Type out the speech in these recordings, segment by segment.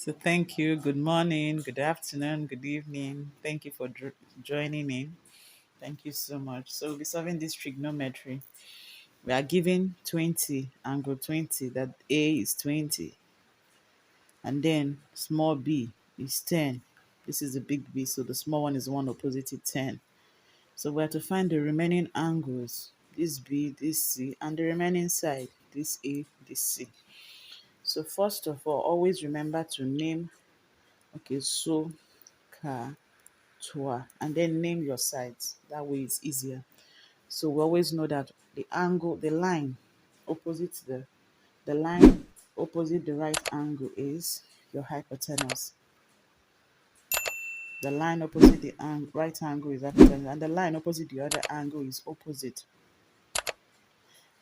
So thank you. Good morning, good afternoon, good evening. Thank you for joining in. Thank you so much. So we'll be solving this trigonometry. We are given 20, angle 20, that A is 20. And then small b is 10. This is the big B, so the small one is the one opposite to 10. So we have to find the remaining angles, this B, this C, and the remaining side, this A, this C. So first of all, always remember to name, okay, so, ka, tour, and then name your sides. That way it's easier. So we always know that the angle, the line opposite the line opposite the right angle is your hypotenuse. The line opposite the right angle is hypotenuse, and the line opposite the other angle is opposite.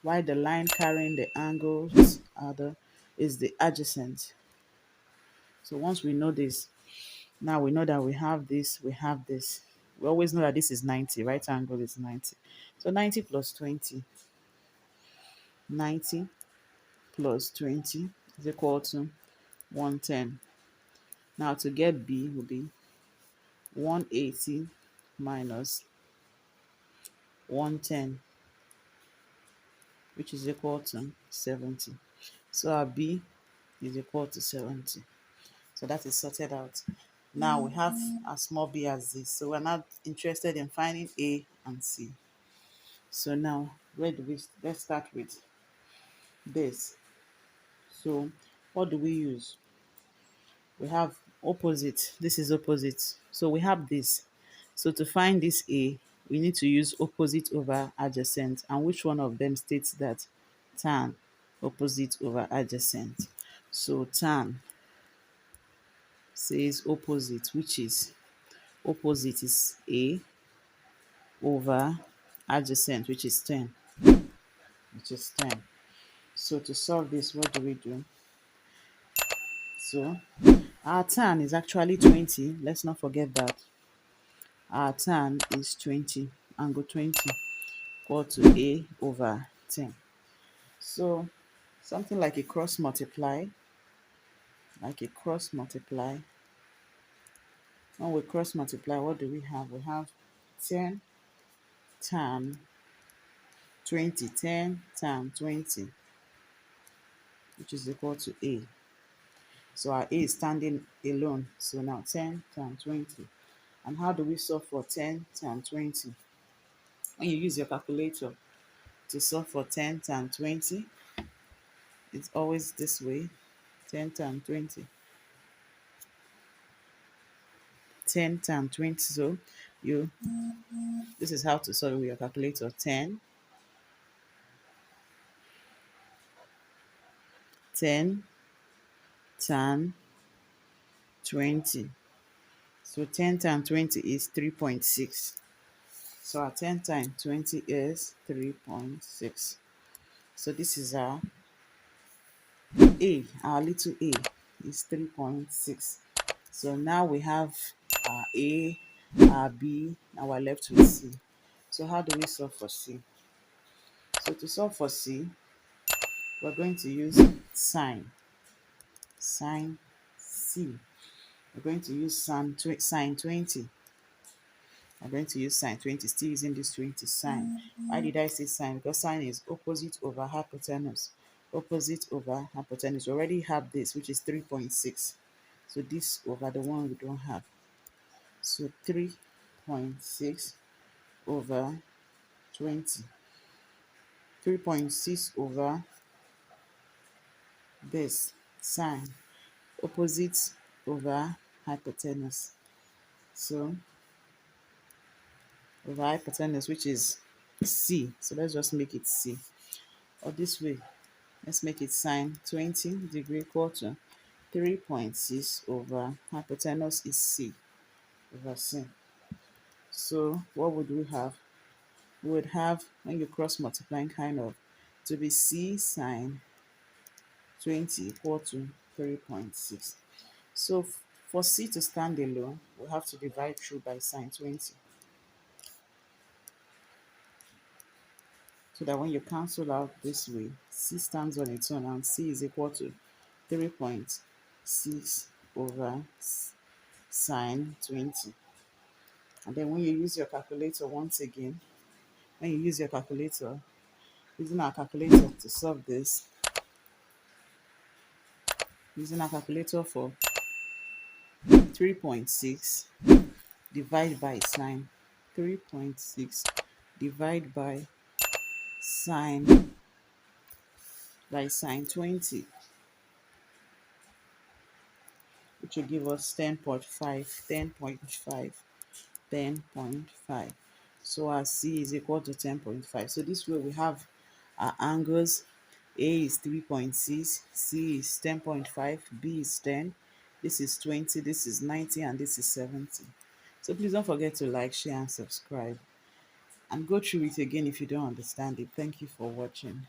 While the line carrying the angles other is the adjacent. So once we know this, now we know that we have this, we have this. We always know that this is 90, right angle is 90. So 90 plus 20, 90 plus 20 is equal to 110. Now to get B will be 180 minus 110, which is equal to 70. So our B is equal to 70. So that is sorted out. Now we have a small b as this. So we're not interested in finding A and C. So now, let's start with this. So what do we use? We have opposite. This is opposite. So we have this. So to find this A, we need to use opposite over adjacent. And which one of them states that? Tan, opposite over adjacent. So tan says opposite, which is opposite is A over adjacent, which is 10, which is 10. So to solve this, what do we do? So our tan is actually 20. Let's not forget that. Our tan is 20, angle 20 equal to A over 10. So something like a cross multiply, When we cross multiply, what do we have? We have 10 tan 20, 10 tan 20, which is equal to A. So our A is standing alone. So now 10 times 20. And how do we solve for 10 times 20? When you use your calculator to solve for 10 times 20, it's always this way. 10 times 20. 10 times 20. So this is how to solve with your calculator. 10 times 20. So 10 times 20 is 3.6. So our 10 times 20 is 3.6. So this is our A, our little a is 3.6. So now we have our A, our B, now we're left with C. So how do we solve for C? So to solve for C, we're going to use sine C. We're going to use sine 20. I'm going to use sine 20, still using this 20 sine. Why did I say sine? Because sine is opposite over hypotenuse. Opposite over hypotenuse. We already have this, which is 3.6. So this over the one we don't have. So 3.6 over 20. 3.6 over this sine. Opposite over hypotenuse. So over hypotenuse, which is C. So let's just make it C. Or this way. Let's make it sine 20 degree equal to 3.6 over hypotenuse is C over C. So what would we have? We would have, when you cross multiplying kind of, to be C sine 20 equal to 3.6. So for C to stand alone, we have to divide through by sine 20. So that when you cancel out this way, C stands on its own and C is equal to 3.6 over sine 20. And then when you use your calculator once again, when you use your calculator, using our calculator to solve this, using our calculator for 3.6 divide by sine 3.6 divide sine by sine 20, which will give us 10.5, 10.5, 10.5. So our C is equal to 10.5. So this way we have our angles. A is 3.6, C is 10.5, B is 10, this is 20, this is 90, and this is 70. So please don't forget to like, share, and subscribe. And go through it again if you don't understand it. Thank you for watching.